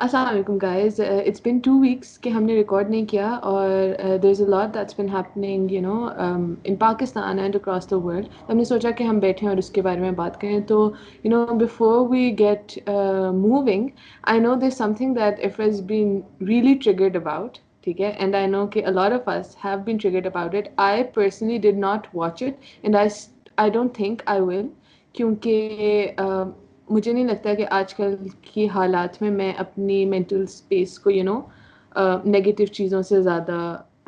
السلام علیکم guys. It's been 2 weeks کہ ہم نے ریکارڈ نہیں کیا اور there is a lot that's been happening in Pakistan and across the world. ہم نے سوچا کہ ہم بیٹھیں اور اس کے بارے میں بات کریں. تو before we get moving, I know there something that if has been really triggered about. ٹھیک ہے, اینڈ آئی نو کہ a lot of us have been triggered about it. I personally did not watch it and I don't think I will, کیونکہ مجھے نہیں لگتا کہ آج کل کی حالات میں میں اپنی مینٹل اسپیس کو نگیٹو چیزوں سے زیادہ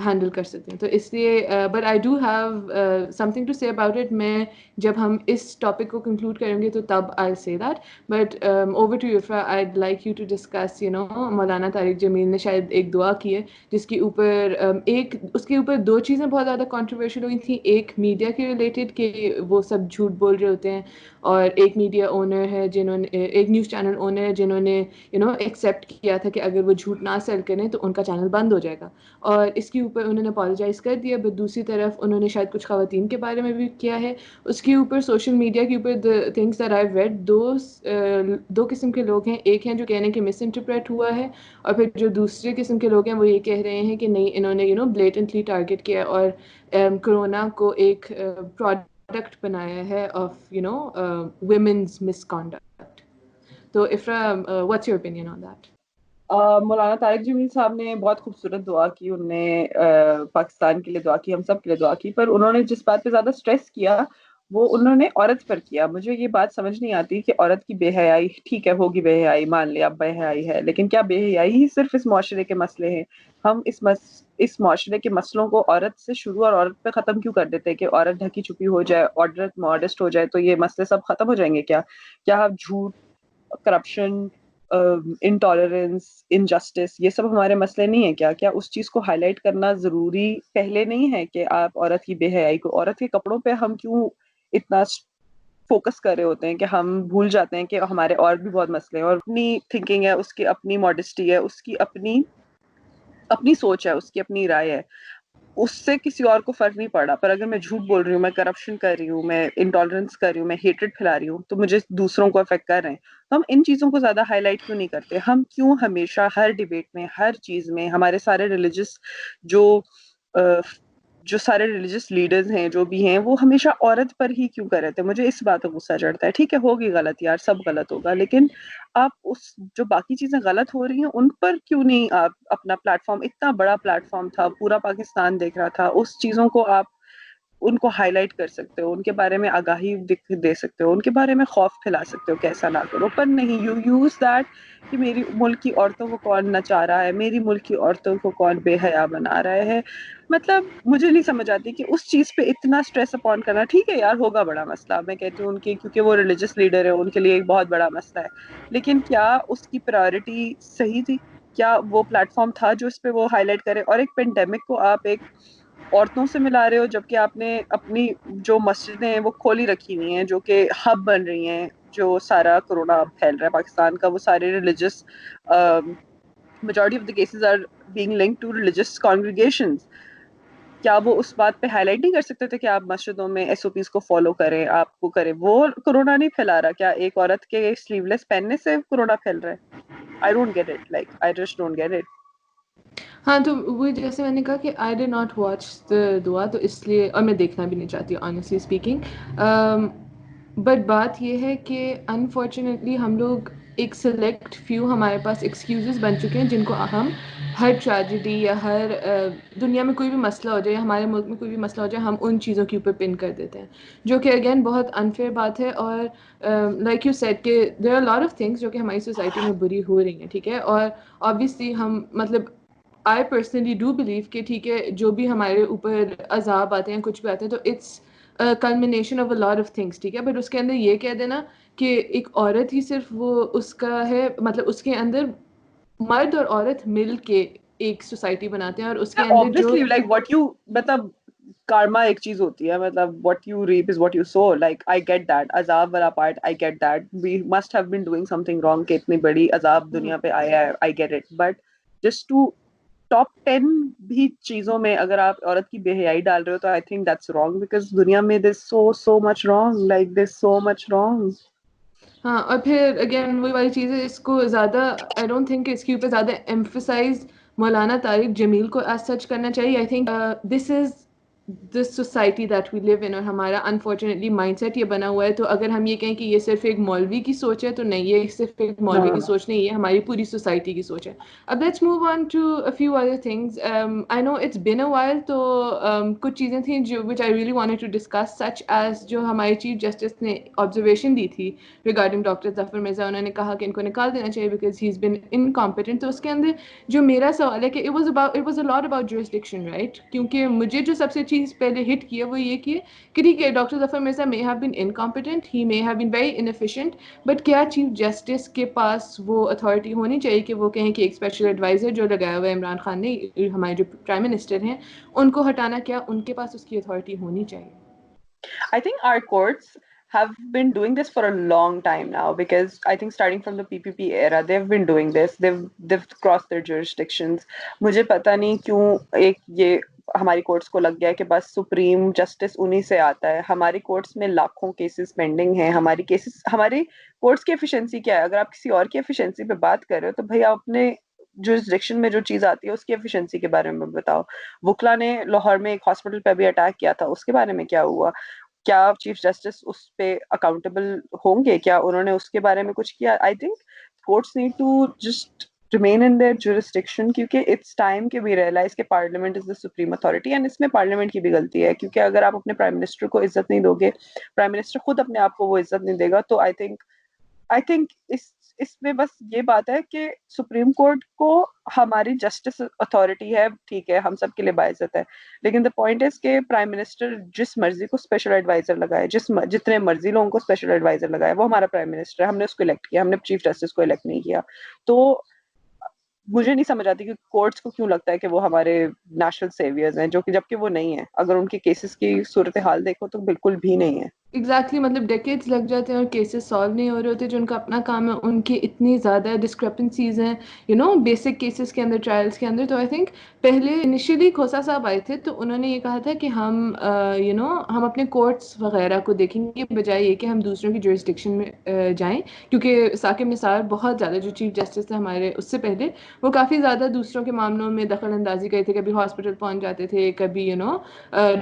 ہینڈل کر سکتی ہوں. تو اس لیے but I do have something to say about it. میں جب ہم اس ٹاپک کو کنکلوڈ کریں گے تو تب I say that. But over to یوفرا, I like you to discuss. Maulana Tariq جمیل نے شاید ایک دعا کی ہے جس کے اوپر اس کے اوپر دو چیزیں بہت زیادہ کنٹروورشل ہوئی تھیں. ایک میڈیا کے ریلیٹڈ کہ وہ سب جھوٹ بول رہے ہوتے ہیں, اور ایک میڈیا اونر ہے جنہوں نے, ایک نیوز چینل اونر ہے جنہوں نے ایکسیپٹ کیا تھا کہ اگر وہ جھوٹ نہ سیل کریں تو ان کا چینل بند ہو جائے گا, اور اس کے اوپر انہوں نے اپالوجائز کر دیا. بٹ دوسری طرف انہوں نے شاید کچھ خواتین کے بارے میں بھی کیا ہے. اس کے اوپر سوشل میڈیا کے اوپر تھنگس دیٹ آئی ریڈ, دو قسم کے لوگ ہیں. ایک ہیں جو کہنے کہ مس انٹرپریٹ ہوا ہے, اور پھر جو دوسرے قسم کے لوگ ہیں وہ یہ کہہ رہے ہیں کہ نہیں, انہوں نے بلیٹنٹلی ٹارگٹ کیا ہے اور کرونا کو ایک پروڈکٹ بنایا ہے آف women's misconduct. تو Ifra, what's your opinion on that? مولانا طارق جمیل صاحب نے بہت خوبصورت دعا کی. انہوں نے پاکستان کے لیے دعا کی, ہم سب کے لیے دعا کی, پر انہوں نے جس بات پہ زیادہ اسٹریس کیا وہ انہوں نے عورت پر کیا. مجھے یہ بات سمجھ نہیں آتی کہ عورت کی بے حیائی, ٹھیک ہے ہوگی بے حیائی, مان لیا اب بے حیائی ہے, لیکن کیا بے حیائی ہی صرف اس معاشرے کے مسئلے ہیں؟ ہم اس معاشرے کے مسئلوں کو عورت سے شروع اور عورت پہ ختم کیوں کر دیتے ہیں کہ عورت ڈھکی چھپی ہو جائے, عورت ماڈسٹ ہو جائے تو یہ مسئلے سب ختم ہو جائیں گے کیا؟ کیا جھوٹ, کرپشن, انٹالرنس, انجسٹس, یہ سب ہمارے مسئلے نہیں ہیں کیا؟ کیا اس چیز کو ہائی لائٹ کرنا ضروری پہلے نہیں ہے کہ آپ عورت کی بے حیائی کو, عورت کے کپڑوں پہ ہم کیوں اتنا فوکس کر رہے ہوتے ہیں کہ ہم بھول جاتے ہیں کہ ہمارے اور بھی بہت مسئلے ہیں, اور اپنی تھنکنگ ہے, اس کی اپنی ماڈسٹی ہے, اس کی اپنی سوچ ہے, اس کی اپنی رائے ہے, اس سے کسی اور کو فرق نہیں پڑا. پر اگر میں جھوٹ بول رہی ہوں, میں کرپشن کر رہی ہوں, میں انٹالرنس کر رہی ہوں, میں ہیٹریڈ پھیلا رہی ہوں, تو مجھے دوسروں کو افیکٹ کر رہے ہیں. تو ہم ان چیزوں کو زیادہ ہائی لائٹ کیوں نہیں کرتے؟ ہم کیوں ہمیشہ ہر ڈیبیٹ میں, ہر چیز میں, ہمارے سارے ریلیجس جو سارے ریلیجس لیڈرز ہیں جو بھی ہیں وہ ہمیشہ عورت پر ہی کیوں کر رہے تھے؟ مجھے اس بات کا غصہ چڑھتا ہے. ٹھیک ہے ہوگی غلط یار, سب غلط ہوگا, لیکن آپ اس جو باقی چیزیں غلط ہو رہی ہیں ان پر کیوں نہیں آپ اپنا پلیٹ فارم, اتنا بڑا پلیٹ فارم تھا, پورا پاکستان دیکھ رہا تھا, اس چیزوں کو آپ ان کو ہائی لائٹ کر سکتے ہو, ان کے بارے میں آگاہی دے سکتے ہو, ان کے بارے میں خوف پھیلا سکتے ہو کیسا نہ کرو. پر نہیں, یو یوز دیٹ کہ میری ملک کی عورتوں کو کون نچا رہا ہے, میری ملک کی عورتوں کو کون بے حیا بنا رہا ہے. مطلب مجھے نہیں سمجھ آتی کہ اس چیز پہ اتنا اسٹریس اپون کرنا. ٹھیک ہے یار ہوگا بڑا مسئلہ, میں کہتی ہوں ان کی, کیونکہ وہ ریلیجس لیڈر ہے, ان کے لیے ایک بہت بڑا مسئلہ ہے, لیکن کیا اس کی پرائورٹی صحیح تھی؟ کیا وہ پلیٹ فارم تھا جو اس پہ وہ ہائی لائٹ کرے؟ اور ایک پینڈیمک کو آپ ایک عورتوں سے ملا رہے ہو, جبکہ آپ نے اپنی جو مسجدیں ہیں وہ کھولی رکھی ہوئی ہیں, جو کہ ہب بن رہی ہیں, جو سارا کرونا پھیل رہا ہے پاکستان کا, وہ سارے religious, majority of the cases are being linked to religious congregations. کیا وہ اس بات پہ ہائی لائٹ نہیں کر سکتے تھے کہ آپ مسجدوں میں ایس او پیز کو فالو کریں, آپ کو کریں؟ وہ کرونا نہیں پھیلا رہا, کیا ایک عورت کے سلیو لیس پہننے سے کرونا پھیل رہا ہے؟ I don't get it, like I just don't get it. ہاں, تو وہ جیسے میں نے کہا کہ آئی ڈid ناٹ واچ دا دعا, تو اس لیے, اور میں دیکھنا بھی نہیں چاہتی آنیسٹلی اسپیکنگ. بٹ بات یہ ہے کہ انفارچونیٹلی ہم لوگ ایک سلیکٹ فیو, ہمارے پاس ایکسکیوزز بن چکے ہیں جن کو ہم ہر ٹریجڈی یا ہر دنیا میں کوئی بھی مسئلہ ہو جائے, یا ہمارے ملک میں کوئی بھی مسئلہ ہو جائے, ہم ان چیزوں کے اوپر پن کر دیتے ہیں, جو کہ اگین بہت انفیئر بات ہے. اور لائک یو سیڈ کہ there are lot of things جو کہ ہماری سوسائٹی میں بری ہو رہی ہیں. ٹھیک ہے, اور obviously ہم مطلب I personally do believe کہ ٹھیک ہے جو بھی ہمارے اوپر عذاب آتے ہیں, کچھ بھی آتے ہیں, تو it's culmination of a lot of things. ٹھیک ہے, بٹ اس کے اندر یہ کہہ دینا کہ ایک عورت ہی صرف وہ اس کا ہے, مطلب اس کے اندر مرد اور عورت مل کے ایک سوسائٹی بناتے ہیں, اور اس کے اندر جو Obviously, like what you, مطلب karma ایک چیز ہوتی ہے, مطلب what you reap is what you sow. Like I get that عذاب والا part, I get that we must have been doing something wrong کہ اتنی بڑی عذاب دنیا پہ آیا ہے, I get it. But just to top 10 بھی چیزوں میں اگر آپ عورت کی بے حیائی ڈال رہے ہو تو I think that's wrong, because دنیا میں there's so much wrong, like there's so much wrong. ہاں اور پھر اگین وہی والی چیز ہے، اس کو زیادہ آئی ڈونٹ تھنک اس کے اوپر زیادہ ایمفسائز مولانا طارق جمیل کو ایز سچ کرنا چاہیے. I think this is this society that we live in, اور ہمارا انفارچونیٹلی مائنڈ سیٹ یہ بنا ہوا ہے. تو اگر ہم یہ کہیں کہ یہ صرف ایک مولوی کی سوچ ہے تو نہیں، یہ صرف ایک مولوی کی سوچ نہیں، یہ ہماری پوری سوسائٹی کی سوچ ہے. اب let's move on to a few other things. I know it's been a while, تو کچھ چیزیں تھیں جو which I really wanted to discuss, such as جو ہمارے چیف جسٹس نے آبزرویشن دی تھی ریگارڈنگ ڈاکٹر ظفر مرزا. انہوں نے کہا کہ ان کو نکال دینا چاہیے because he is been incompetent. تو اس کے اندر جو میرا سوال ہے کہ it was a lot about jurisdiction right, کیونکہ مجھے جو سب سے چیز پہلے ہٹ کی ہے وہ یہ کہ ٹھیک ہے doctor Zafar Mirza may have been incompetent, he may have been very inefficient, but کیا چیف جسٹس کے پاس وہ اتھارٹی ہونی چاہیے کہ وہ کہیں کہ ایک اسپیشل ایڈوائزر جو لگایا ہوا ہے عمران خان نے، ہمارے جو پرائم منسٹر ہیں، ان کو ہٹانا، کیا ان کے پاس اس کی اتھارٹی ہونی چاہیے؟ I think our courts have been doing this for a long time now, because I think starting from the PPP era, they've been doing this. They've crossed their jurisdictions. مجھے پتا نہیں کیوں ایک یہ ہماری کورٹس کو لگ گیا ہے کہ بس سپریم جسٹس انہی سے آتا ہے. ہماری کورٹس میں لاکھوں کیسز پینڈنگ ہیں. ہماری کورٹس کی ایفیشنسی کیا ہے؟ اگر آپ کسی اور کی ایفیشنسی پہ بات کر رہے ہو تو بھائی آپ اپنے جورسڈکشن میں جو چیز آتی ہے اس کی ایفیشنسی کے بارے میں بتاؤ. وکلا نے لاہور میں ایک ہاسپٹل پہ بھی اٹیک کیا تھا، اس کے بارے میں کیا ہوا؟ کیا چیف جسٹس اس پہ اکاؤنٹیبل ہوں گے؟ کیا انہوں نے اس کے بارے میں کچھ کیا؟ I think courts need to just remain in their jurisdiction, کیونکہ it's time کہ we realize کہ parliament is the supreme authority. and اس میں پارلیمنٹ کی بھی غلطی ہے، کیونکہ اگر آپ اپنے پرائم منسٹر کو عزت نہیں دو گے، پرائم منسٹر خود اپنے آپ کو وہ عزت نہیں دے گا، تو آئی تھنک اس میں بس یہ بات ہے کہ سپریم کورٹ کو ہماری جسٹس اتھارٹی ہے، ٹھیک ہے، ہم سب کے لیے باعزت ہے، لیکن دا پوائنٹ از کہ پرائم منسٹر جس مرضی کو اسپیشل ایڈوائزر لگائے، جتنے مرضی لوگوں کو اسپیشل ایڈوائزر لگائے، وہ ہمارا پرائم منسٹر ہے. ہم نے اس کو الیکٹ کیا، ہم نے چیف جسٹس کو الیکٹ نہیں کیا. تو مجھے نہیں سمجھ آتی کہ کورٹس کو کیوں لگتا ہے کہ وہ ہمارے نیشنل سیویئرز ہیں، جو کہ جبکہ وہ نہیں ہیں. اگر ان کے کیسز کی صورتحال دیکھو تو بالکل بھی نہیں ہے. ایگزیکٹلی مطلب ڈیکیڈز لگ جاتے ہیں اور کیسز سالو نہیں ہو رہے ہوتے. جو ان کا اپنا کام ہے ان کی اتنی زیادہ ڈسکرپنسیز ہیں بیسک کیسز کے اندر، ٹرائلس کے اندر. تو آئی تھنک پہلے انیشیلی کھوسا صاحب آئے تھے تو انہوں نے یہ کہا تھا کہ ہم ہم اپنے کورٹس وغیرہ کو دیکھیں گے بجائے یہ کہ ہم دوسروں کی جورسڈکشن میں جائیں، کیونکہ ثاقب نثار بہت زیادہ جو چیف جسٹس تھے ہمارے اس سے پہلے، وہ کافی زیادہ دوسروں کے معاملوں میں دخل اندازی کرتے تھے. کبھی ہاسپٹل پہنچ جاتے تھے، کبھی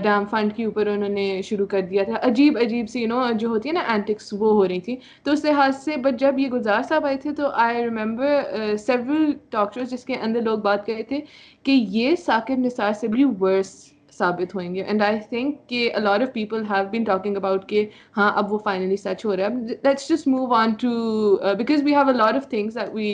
ڈیم فنڈ کے اوپر انہوں نے شروع کر دیا تھا. عجیب سی جو ہوتی ہے نا اینٹکس، وہ ہو رہی تھی. تو اس لحاظ سے بٹ جب یہ گلزار صاحب آئے تھے تو آئی ریمبر سیورل ٹاکرز جس کے اندر لوگ بات کر رہے تھے کہ یہ ثاقب نثار سے بھی ورس ثابت ہوئیں گے. اینڈ آئی تھنک کہ a lot of people have been talking about کہ ہاں اب وہ فائنلی سچ ہو رہا ہے. Let's just move on to because we have a lot of things that we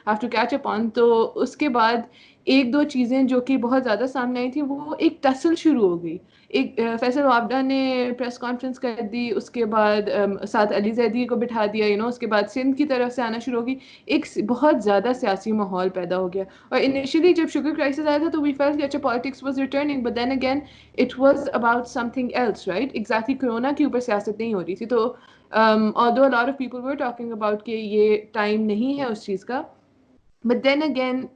have to catch up on. تو اس کے بعد ایک دو چیزیں جو کہ بہت زیادہ سامنے آئی تھی، وہ ایک ٹسل شروع ہو گئی. ایک فیصل وابڈا نے پریس کانفرنس کر دی، اس کے بعد ساتھ علی زیدی کو بٹھا دیا، اس کے بعد سندھ کی طرف سے آنا شروع ہو گئی. ایک بہت زیادہ سیاسی ماحول پیدا ہو گیا. اور انیشلی جب شوگر کرائسس آیا تھا تو وی فیلٹ کہ اچھا politics was returning, but then again it was about something else right. Exactly corona کے اوپر سیاست نہیں ہو رہی تھی. تو although a lot of people were talking about کہ یہ ٹائم نہیں ہے اس چیز کا، بٹ دین اگین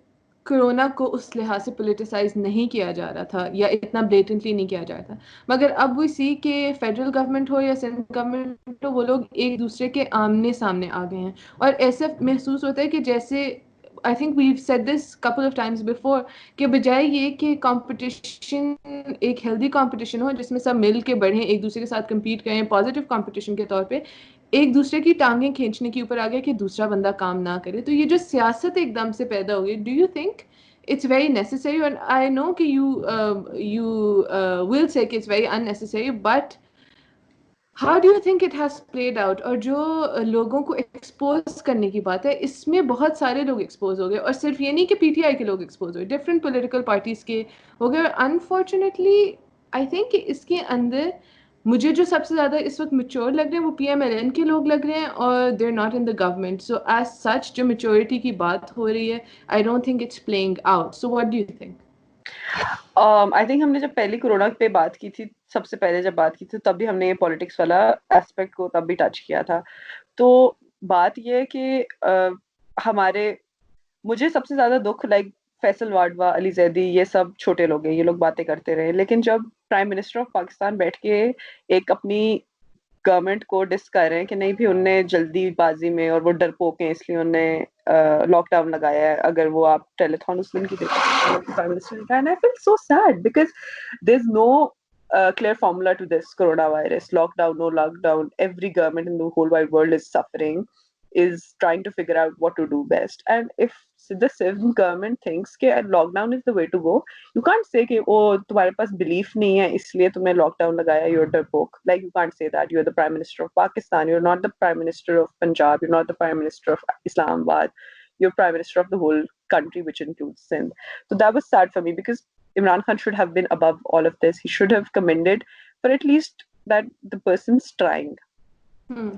کرونا کو اس لحاظ سے پولیٹیسائز نہیں کیا جا رہا تھا یا اتنا بلیٹنٹلی نہیں کیا جا رہا تھا. مگر اب وہ سی کہ فیڈرل گورنمنٹ ہو یا سینٹرل گورنمنٹ ہو، وہ لوگ ایک دوسرے کے آمنے سامنے آ گئے ہیں. اور ایسا محسوس ہوتا ہے کہ جیسے I think we've said this couple of times before کہ بجائے یہ کہ کمپٹیشن ایک ہیلدی کمپٹیشن ہو جس میں سب مل کے بڑھیں، ایک دوسرے کے ساتھ کمپیٹ کریں پازیٹیو کمپٹیشن کے طور پہ، ایک دوسرے کی ٹانگیں کھینچنے کے اوپر آ گیا کہ دوسرا بندہ کام نہ کرے. تو یہ جو سیاست ایک دم سے پیدا ہو گئی، do you think it's very necessary? And I know کہ you will say کہ it's very unnecessary, but how do you think it has played out? اور جو لوگوں کو ایکسپوز کرنے کی بات ہے، اس میں بہت سارے لوگ ایکسپوز ہو گئے، اور صرف یہ نہیں کہ پی ٹی آئی کے لوگ ایکسپوز ہوئے، ڈفرینٹ پولیٹیکل پارٹیز کے ہو گئے. اور انفارچونیٹلی آئی تھنک کہ اس کے اندر مجھے جو سب سے زیادہ اس وقت میچور لگ رہے ہیں وہ پی ایم ایل این کے لوگ لگ رہے ہیں، اور they are not in the government. So as such جو میچورٹی کی بات ہو رہی ہے، I don't think it's playing out. So what do you think? I think ہم نے جب پہلی کورونا پہ بات کی تھی، سب سے پہلے جب بات کی تھی، تب بھی ہم نے یہ پالیٹکس والا ایسپیکٹ کو تب بھی ٹچ کیا تھا. تو بات یہ ہے کہ مجھے سب سے زیادہ دکھ فیصل واڈوا، علی زیدی، یہ سب چھوٹے لوگ ہیں، یہ لوگ باتیں کرتے رہے، لیکن جب پرائم منسٹر آف پاکستان بیٹھ کے ایک اپنی گورنمنٹ کو ڈس کر رہے ہیں کہ نہیں بھی انہوں نے جلدی بازی میں اور وہ ڈرپوک ہیں اس لیے انہوں نے لاک ڈاؤن لگایا ہے. اگر وہ آپ ٹیلیتھون اس دن کی پرائم منسٹر کا, and I feel so sad because there is no clear formula to this coronavirus. Lockdown, no lockdown, every government in the whole wide world is suffering, is trying to figure out what to do best. And if the civil government thinks that lockdown is the way to go, you can't say that oh tumhare paas belief nahi hai isliye tumne lockdown lagaya, you're darpoke. Like you can't say that. You're the prime minister of Pakistan, you're not the prime minister of Punjab, you're not the prime minister of Islamabad, you're prime minister of the whole country, which includes Sindh. So that was sad for me because Imran Khan should have been above all of this. He should have commended for at least that the person's trying.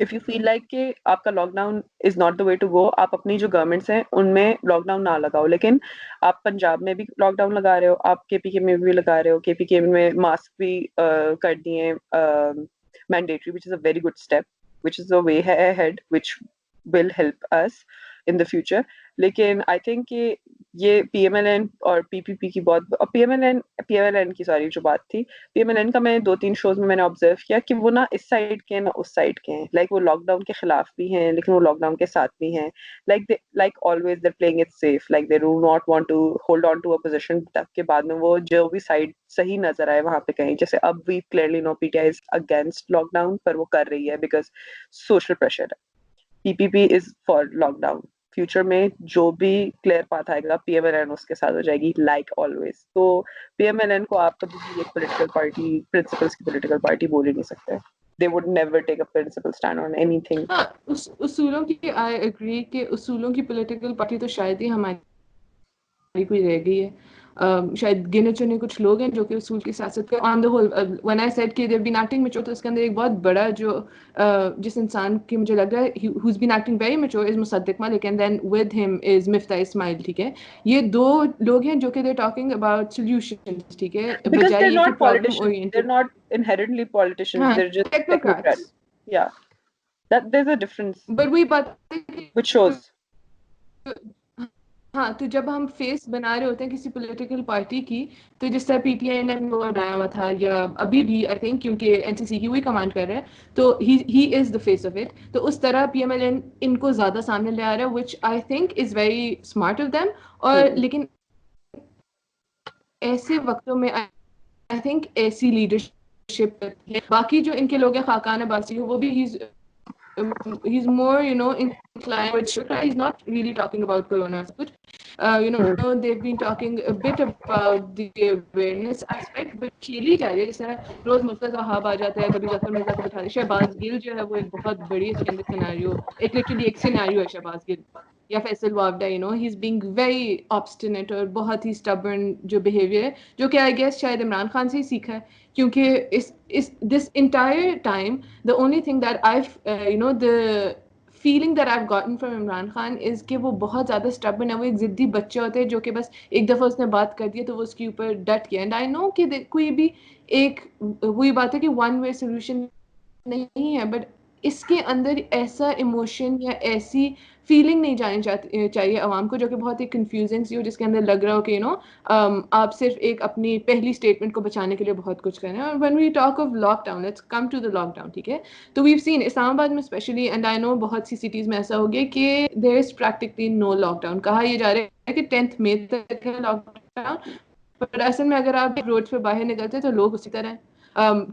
If you feel like کہ آپ کا lockdown is not the way to go, آپ اپنی جو governments ہیں ان میں lock down نہ لگاؤ. لیکن آپ پنجاب میں بھی لاک ڈاؤن لگا رہے ہو, آپ کے پی کے میں بھی لگا رہے ہو, کے پی کے میں ماسک بھی کر دیے mandatory, which is a very good step, which is a way ahead which will help us in the future. لیکن آئی تھنک کہ یہ پی ایم ایل این اور پی پی پی کی بہت, اور پی ایل این کی سوری جو بات تھی, پی ایم ایل این کا میں 2-3 شوز میں نے آبزرو کیا کہ وہ نہ اس سائڈ کے ہیں نہ اس سائڈ کے ہیں. لائک وہ لاک ڈاؤن کے خلاف بھی ہیں لیکن وہ لاک ڈاؤن کے ساتھ بھی ہیں. Like always they playing it safe, like they do not want to hold on to a position تک کے بعد میں وہ جو بھی سائڈ صحیح نظر آئے وہاں پہ کہیں. جیسے اب we clearly know P T I is against lockdown, پر وہ کر رہی ہے بیکاز سوشل پریشر ہے. P P P is for lockdown. Future میں جو بھی کلیئر پاتھ آئے گا پی ایم ایل این اس کے ساتھ ہو جائے گی لائک آلویز. تو پی ایم ایل این کو آپ کبھی بھی ایک پولیٹیکل پارٹی, پرنسپلس کی پولیٹیکل پارٹی بول ہی نہیں سکتے. They would never take a principal stand on anything. اصولوں کی I agree کہ اصولوں کی پولیٹیکل پارٹی تو شاید ہی ہماری کوئی رہ گئی ہے. شاید گنے چنے کچھ لوگ ہیں جو کہ اصول کی سیاست کے on the whole. when I said کہ they've been acting mature, تو اس کے اندر ایک بہت بڑا جو جس انسان کی مجھے لگ رہا ہے who's been acting very mature is Musadiq Malik, and then with him is مفتاح اسماعیل. ٹھیک ہے, یہ دو لوگ ہیں جو کہ they're talking about solutions. ٹھیک ہے, Because بجائے they're یہ کہ not problem politicians. oriented. They're not inherently politicians. ہاں, They're just technocrats. technocrats. Yeah. There's a difference. But وہی بات Which shows. ہاں, تو جب ہم فیس بنا رہے ہوتے ہیں کسی پولیٹیکل پارٹی کی, تو جس طرح پی ٹی آئی نے وہ بنایا ہوا تھا, یا ابھی بھی آئی تھنک کیونکہ این سی سی کی وہی کمانڈ کر رہے ہیں, تو he is the face of it. تو اس طرح پی ایم ایل این ان کو زیادہ سامنے لے آ رہا ہے, which I think is very smart of them. اور لیکن ایسے وقتوں میں آئی تھنک ایسی لیڈرشپ, باقی جو ان کے لوگ ہیں خاقان عباسی, وہ بھی he's more inclined, which he's not really talking about corona as much. They've been talking a bit about the awareness aspect, but کھیلی جا رہی ہے. جس طرح روز مرتضی وہاب آ جاتا ہے, کبھی ظفر مرزا کو بٹھا دے. شہباز گل جو ہے وہ ایک بہت بڑی اس کے اندر سیناریو, ایک لٹرلی ایک سیناریو ہے شہباز گل یا Faisal وابڈا. he's being very obstinate اور بہت ہی stubborn جو behavior ہے, جو کہ I guess شاید عمران خان سے ہی سیکھا ہے. کیونکہ this entire time the only thing that I've the feeling that I've gotten from Imran Khan is کہ وہ بہت زیادہ stubborn ہے. وہ ایک ضدی بچے ہوتے ہیں جو کہ بس ایک دفعہ اس نے بات کر دی تو وہ اس کے اوپر ڈٹ گیا. اینڈ آئی نو کہ کوئی بھی ایک وہی بات ہے کہ ون وے سولوشن نہیں ہے, بٹ اس کے اندر ایسا ایموشن یا ایسی فیلنگ نہیں جانی چاہیے عوام کو جو کہ بہت ہی کنفیوزنگ سی ہو, جس کے اندر لگ رہا ہو کہ آپ صرف ایک اپنی پہلی اسٹیٹمنٹ کو بچانے کے لیے بہت کچھ کر رہے ہیں. اور when we talk of lock down, let's come to the lockdown. ٹھیک ہے, تو we've seen اسلام آباد میں اسپیشلی, اینڈ آئی نو بہت سی سٹیز میں ایسا ہو گیا کہ there is practically no lockdown. کہا یہ جا رہا ہے کہ 10th مئی تک ہے لاک ڈاؤن, بٹ اصل میں اگر آپ روڈ پہ باہر نکلتے تو لوگ اسی طرح ہیں.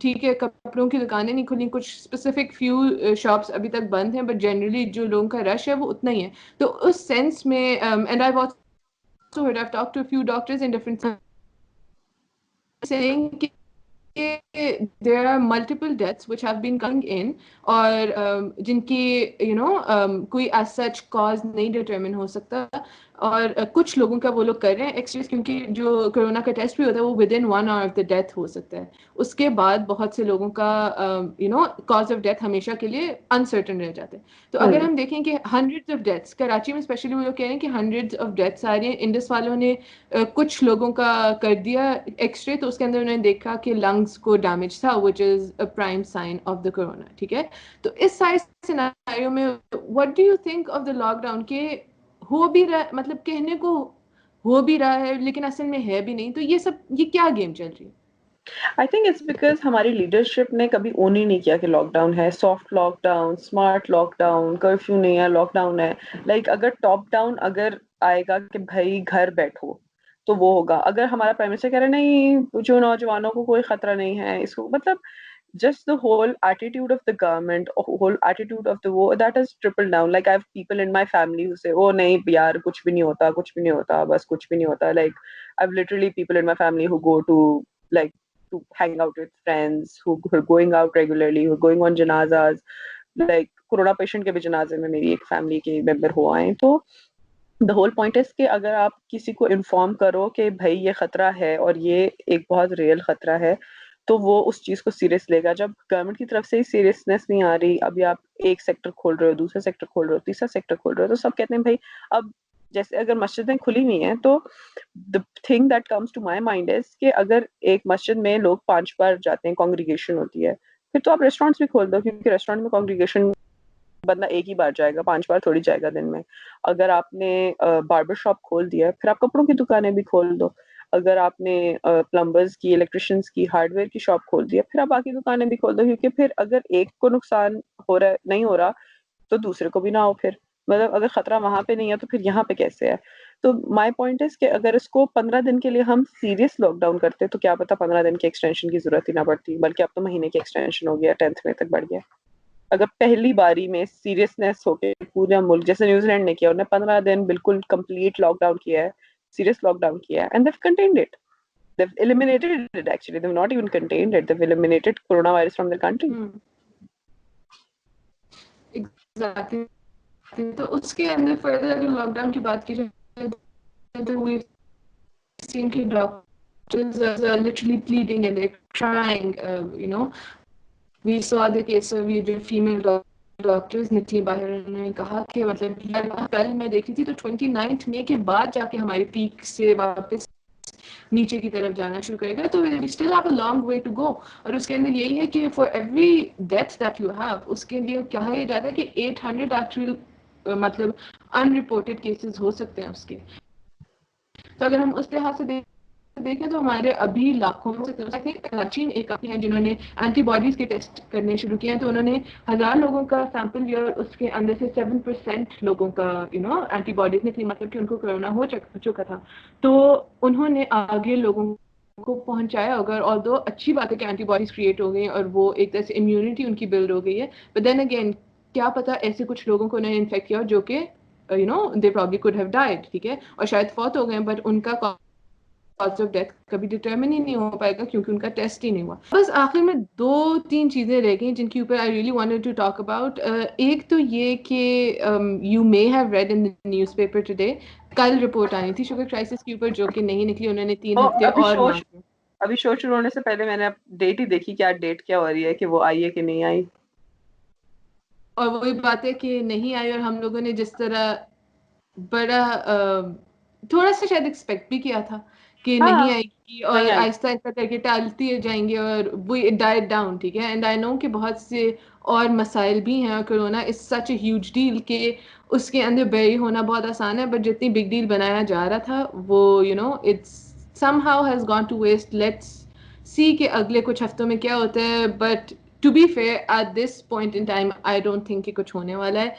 ٹھیک ہے, کپڑوں کی دکانیں نہیں کھلی, کچھ اسپیسیفک فیو شاپس ابھی تک بند ہیں, بٹ جنرلی جو لوگوں کا رش ہے وہ اتنا ہی ہے. تو اس سینس میں and I also heard, I've talked to a few doctors in different saying there are multiple deaths which have been coming in, اور جن کی کوئی as such cause نہیں determine ہو سکتا, اور کچھ لوگوں کا وہ لوگ کر رہے ہیں ایکسٹریز, کیونکہ جو کرونا کا ٹیسٹ بھی ہوتا ہے وہ within 1 hour of the death ہو سکتا ہے. اس کے بعد بہت سے لوگوں کا کاز آف ڈیتھ ہمیشہ کے لیے انسرٹن رہ جاتے ہیں. تو اگر ہم دیکھیں کہ ہنڈریڈ آف ڈیتھس کراچی میں اسپیشلی وہ لوگ کہہ رہے ہیں کہ ہنڈریڈ آف ڈیتھس آ رہی ہیں. انڈس والوں نے کچھ لوگوں کا کر دیا ایکس رے, تو اس کے اندر انہوں نے دیکھا کہ لنگس کو ڈیمیج تھا, which is a prime sign of the corona. ٹھیک ہے, تو اس سارے سیناریو میں what do you think of the lockdown, کہ ہو بھی رہا, مطلب کہنے کو ہو بھی رہا ہے لیکن اصل میں ہے بھی نہیں, تو یہ کیا گیم چل رہی ہے؟ I think it's because ہماری لیڈرشپ نے کبھی اون ہی نہیں کیا کہ لاک ڈاؤن ہے, soft lockdown, smart lockdown, curfew نہیں ہے, لاک ڈاؤن ہے. لائک اگر ٹاپ ڈاؤن اگر آئے گا کہ بھائی گھر بیٹھو تو وہ ہوگا. اگر ہمارا پرائم منسٹر کہہ رہے نہیں جو نوجوانوں کو کوئی خطرہ نہیں ہے, اس کو مطلب just the whole attitude of the government, whole attitude of the war, that has tripled down. Like I have people in my family who say, oh nahi yaar kuch bhi nahi hota, kuch bhi nahi hota, bas kuch bhi nahi hota. Like I've literally people in my family who go to like to hang out with friends, who are going out regularly, who are going on janazas. Like corona patient ke bhi janaze mein meri ek family ke member ho aaye. تو the whole point is کہ اگر آپ کسی کو inform کرو کہ بھائی یہ خطرہ ہے اور یہ ایک بہت ریئل خطرہ ہے تو وہ اس چیز کو سیریس لے گا. جب گورنمنٹ کی طرف سے ہی سیریسنیس نہیں آ رہی, ابھی آپ ایک سیکٹر کھول رہے ہو, دوسرا سیکٹر کھول رہے ہو, تیسرا سیکٹر کھول رہے ہو, تو سب کہتے ہیں بھائی اب جیسے اگر مسجدیں کھلی ہوئی ہیں تو the thing that comes to my mind is کہ اگر ایک مسجد میں لوگ 5 بار جاتے ہیں, کانگریگیشن ہوتی ہے, پھر تو آپ ریسٹورینٹس بھی کھول دو, کیونکہ ریسٹورینٹ میں کانگریگیشن بندہ ایک ہی بار جائے گا, 5 بار تھوڑی جائے گا دن میں. اگر آپ نے باربر شاپ کھول دیا ہے, پھر آپ کپڑوں کی دکانیں بھی کھول دو. اگر آپ نے پلمبرز کی, الیکٹریشینس کی, ہارڈ ویئر کی شاپ کھول دیا, پھر آپ باقی دکانیں بھی کھول دو, کیونکہ پھر اگر ایک کو نقصان ہو رہا ہے نہیں ہو رہا تو دوسرے کو بھی نہ ہو. پھر مطلب اگر خطرہ وہاں پہ نہیں ہے تو پھر یہاں پہ کیسے ہے. تو مائی پوائنٹ از کہ اگر اس کو 15 دن کے لیے ہم سیریس لاک ڈاؤن کرتے تو کیا پتا 15 دن کی ایکسٹینشن کی ضرورت ہی نہ پڑتی, بلکہ اب تو مہینے کی ایکسٹینشن ہو گیا, 10th میں تک بڑھ گیا. اگر پہلی باری میں سیریسنیس ہو کے پورا ملک جیسے نیوزی لینڈ نے کیا, انہوں نے 15 دن بالکل کمپلیٹ لاک ڈاؤن کیا ہے, سیریس لاک ڈاؤن کیا ہے, and they've contained it. They've eliminated it actually. They've not even contained it. They've eliminated coronavirus from their country. Exactly. تو اس کے اندر فردر اگر لاک ڈاؤن کی بات کی جائے تو we've seen کہ doctors are literally pleading and they're trying, you know. We saw the case of یہ جو female ڈاکٹرز نکلی باہر, انہوں نے کہا کہ مطلب کل میں دیکھی تھی تو 29 مئی کے بعد جا کے ہماری پیک سے واپس نیچے کی طرف جانا شروع کرے گا, تو we still have a long way to go. اور اس کے اندر یہی ہے کہ for every death that you have اس کے لیے کہا یہ جاتا ہے کہ 800 actual مطلب unreported cases ہو سکتے ہیں اس کے. تو اگر ہم اس لحاظ سے دیکھیں تو ہمارے ابھی لاکھوں میں سے چین ایک ہیں جنہوں نے اینٹی باڈیز کے ٹیسٹ کرنے شروع کیے ہیں, تو انہوں نے 1000 لوگوں کا سیمپل لیا اور اس کے اندر سے 7% لوگوں کا اینٹی باڈیز نکلی, مطلب کہ ان کو کورونا ہو چکا تھا. تو انہوں نے آگے لوگوں کو پہنچایا اگر, اور دو اچھی بات ہے کہ اینٹی باڈیز کریٹ ہو گئی ہیں اور وہ ایک طرح سے امیونٹی ان کی بلڈ ہو گئی ہے. بٹ دین اگین کیا پتا ایسے کچھ لوگوں کو انہوں نے انفیکٹ کیا جو کہ they probably could have died, ٹھیک ہے, اور شاید فوت ہو گئے, بٹ ان کا کاز آف ڈیتھ کبھی ڈٹرمن ہی نہیں ہو پائے گا کیونکہ ان کا ٹیسٹ ہی نہیں ہوا. بس آخر میں 2-3 چیزیں رہ گئیں جن کے اوپر I really wanted to talk about. ایک تو یہ کہ you may have read in newspaper today, کل رپورٹ آئی تھی شوگر کرائسس کے اوپر جو کہ نہیں نکلی, انہوں نے 3 ہفتے اور مانگے. ابھی شو شروع ہونے سے پہلے میں نے ڈیٹ ہی دیکھی کیا ڈیٹ کیا ہو رہی ہے کہ وہ آئی ہے کہ نہیں آئی, اور وہی بات ہے کہ نہیں آئی, اور ہم لوگوں نے جس طرح بڑا تھوڑا سا شاید ایکسپیکٹ بھی کیا تھا کہ نہیں آئے گی اور آہستہ آہستہ کر کے ٹالتی جائیں گے اور وی ڈائٹ ڈاؤن, ٹھیک ہے. اینڈ آئی نو کہ بہت سے اور مسائل بھی ہیں, اور corona is such a huge deal کہ اس کے اندر بیری ہونا بہت آسان ہے, بٹ جتنی بگ ڈیل بنایا جا رہا تھا وہ it's somehow has gone to waste. Let's see کہ اگلے کچھ ہفتوں میں کیا ہوتا ہے, but to be fair at this point in time I don't think کہ کچھ ہونے والا ہے.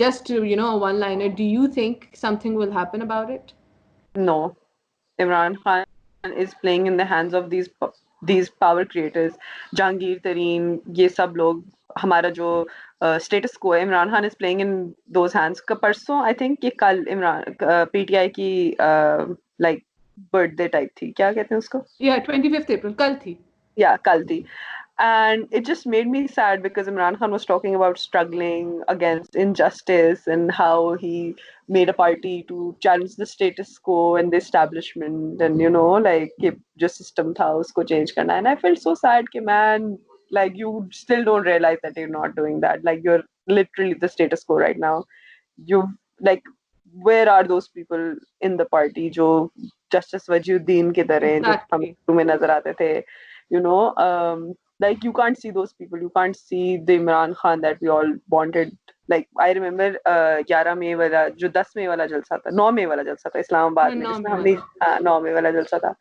Just one liner, do you think something will happen about it? No. Imran Khan is playing in the hands of these power creators. Jahangir ترین, یہ سب لوگ, ہمارا جو status کو ہے, Imran Khan is playing in those hands. پرسوں آئی تھنک کہ کل عمران پی T آئی کی لائک برتھ ڈے ٹائپ تھی, کیا کہتے ہیں اس کو, 25 اپریل کل تھی. کل تھی. And it just made me sad because Imran Khan was talking about struggling against injustice and how he made a party to challenge the status quo and the establishment and like کہ جو system تھا اس کو change کرنا. And I felt so sad کہ man, like you still don't realize that you're not doing that, like you're literally the status quo right now. You like where are those people in the party جو Justice وجی الدین کی طرح جو ہم تمہیں نظر آتے تھے, like you can't see those people, you can't see the Imran Khan that we all wanted. Like I remember 11 مئی والا جو 10 مئی والا جلسہ تھا, 9 مئی والا جلسہ تھا اسلام آباد میں, جس میں ہم نے 9 مئی والا جلسہ تھا,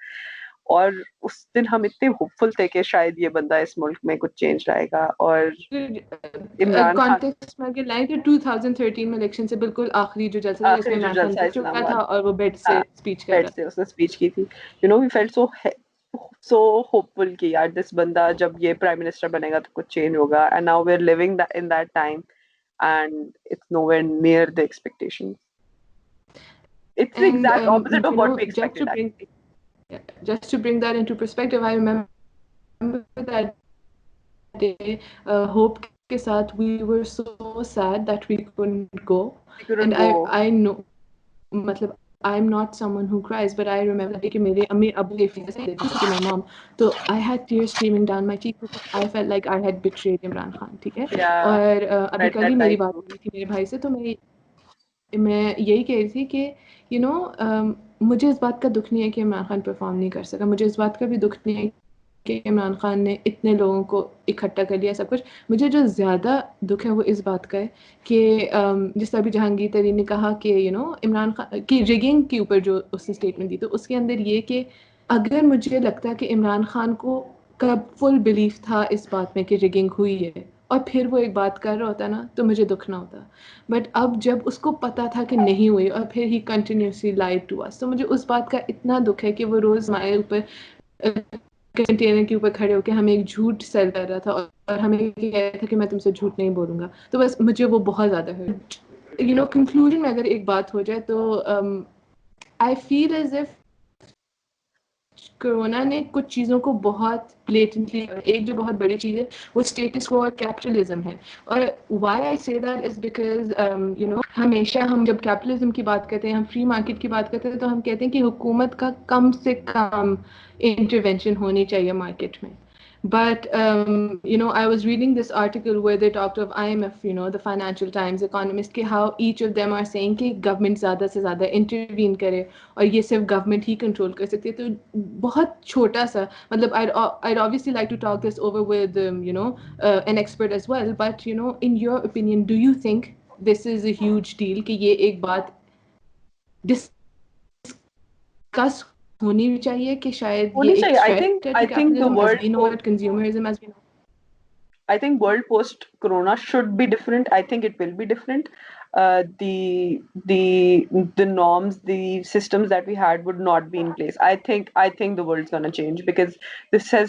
اور اس دن ہم اتنے ہوپفل تھے کہ شاید یہ بندہ اس ملک میں کچھ چینج لائے گا. اور عمران خان کانٹیکسٹ میں اگر لائیں کہ 2013 میں الیکشن سے بالکل آخری جو جلسہ تھا جس میں آخری جو عمران خان جلسہ گر اسلام چکا تھا آباد اور وہ بیڈ سے اسپیچ کر بیڈ رہا سے اس نے اسپیچ کی تھی. وی فیلٹ سو ہوپفل کہ یار دس بندہ جب یہ پرائم منسٹر بنے گا تو کچھ چینج ہوگا. And now we are living in that time and it's nowhere near the expectation. It's the And exact opposite of what we just expected, actually. to bring that into perspective, I remember that day, hope ke saath we were so sad that we couldn't go. We couldn't And go. I know, matlab, I'm not someone who cries, but I remember that mere ammi abu my mom, so I had tears streaming down my cheeks because I felt like I had betrayed Imran Khan. ٹھیک ہے. اور ابھی کل ہی میری بات ہوئی تھی میرے بھائی سے, تو میں یہی کہہ رہی تھی کہ مجھے اس بات کا دکھ نہیں ہے کہ عمران خان پرفارم نہیں کر سکا. مجھے اس بات کا بھی دکھ نہیں ہے کہ عمران خان نے اتنے لوگوں کو اکٹھا کر لیا سب کچھ. مجھے جو زیادہ دکھ ہے وہ اس بات کا ہے کہ جس طرح بھی جہانگیر ترین نے کہا کہ عمران خان کی ریگنگ کے اوپر جو اس نے اسٹیٹمنٹ دی, تو اس کے اندر یہ کہ اگر مجھے لگتا ہے کہ عمران خان کو کب فل بلیف تھا اس بات میں کہ ریگنگ ہوئی ہے اور پھر وہ ایک بات کر رہا ہوتا نا, تو مجھے دکھ نہ ہوتا. بٹ اب جب اس کو پتا تھا کہ نہیں ہوئی اور پھر ہی کنٹینیوسلی لائڈ ٹو اس, تو مجھے اس بات کا اتنا دکھ ہے کہ وہ روز ہمارے اوپر کنٹینر کے اوپر کھڑے ہو کے ہمیں ایک جھوٹ سیل کر رہا تھا اور ہمیں کہہ رہا تھا کہ میں تم سے جھوٹ نہیں بولوں گا. تو بس مجھے وہ بہت زیادہ ہے. کنکلوژن میں اگر ایک بات ہو جائے تو آئی فیل ایز اف کرونا نے کچھ چیزوں کو بہت بلیٹنٹلی, ایک جو بہت بڑی چیز ہے وہ اسٹیٹس کو اور کیپٹلزم ہے. اور Y I say that is because ہمیشہ ہم جب کیپٹلزم کی بات کرتے ہیں, ہم فری مارکیٹ کی بات کرتے ہیں, تو ہم کہتے ہیں کہ حکومت کا کم سے کم انٹرونشن ہونی چاہیے مارکیٹ میں. But I was reading this article where they talked of IMF, the Financial Times, Economist, کہ how each of them are saying کہ government زیادہ سے زیادہ intervene کرے اور یہ صرف government ہی control کر سکتی ہے. تو بہت چھوٹا سا, مطلب I'd obviously like to talk this over with an expert as well, but in your opinion, do you think this is a huge deal کہ یہ ایک بات discuss ہونی بھی چاہیے کہ شاید یہ ایک threat ہے to capitalism as we know it, consumerism as we know it? I think world post corona should be different. I think it will be different. The norms, the systems that we had would not be in place. I think the world's gonna change because this has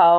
how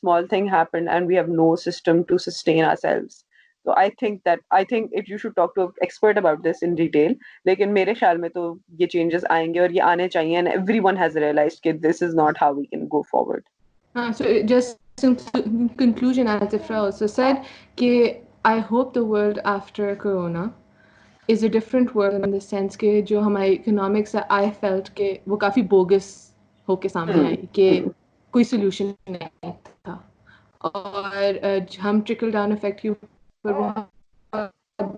small thing happened and we have no system to sustain ourselves. So I think if you should talk to an expert about this in detail. لیکن میرے خیال میں تو یہ changes آئیں گے اور یہ آنے چاہیے, and everyone has realized کہ this is not how we can go forward. So just in conclusion, as Ifra also said, کہ I hope the world after Corona is a different world in the sense کہ جو ہماری economics ہے, I felt کہ وہ کافی bogus ہو کے سامنے آئی کہ کوئی solution نہیں تھا, اور ہم trickle down effect کے اوپر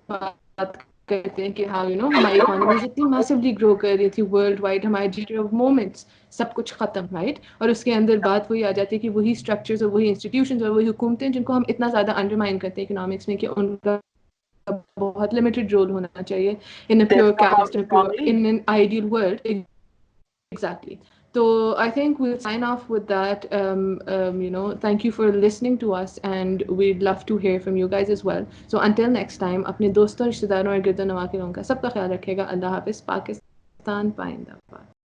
بات کرتے ہیں کہ ہماری اکانومیز اتنی میسively گرو کر رہی تھی ورلڈ وائڈ, ہمارے GDP آف مومنٹس سب کچھ ختم, رائٹ. اور اس کے اندر بات وہی آ جاتی ہے کہ وہی اسٹرکچرز اور وہی انسٹیٹیوشنز اور وہی حکومتیں جن کو ہم اتنا زیادہ انڈرمائن کرتے ہیں اکنامکس میں کہ ان کا بہت لمیٹڈ رول ہونا چاہیے in a pure capitalist, in an ideal world. Exactly. So I think we'll sign off with that. Thank you for listening to us, and we'd love to hear from you guys as well. So until next time, اپنے دوستوں, رشتہ داروں اور گرد و نواح کے لوگوں کا سب کا خیال رکھے گا. اللہ حافظ. پاکستان پائندہ باد.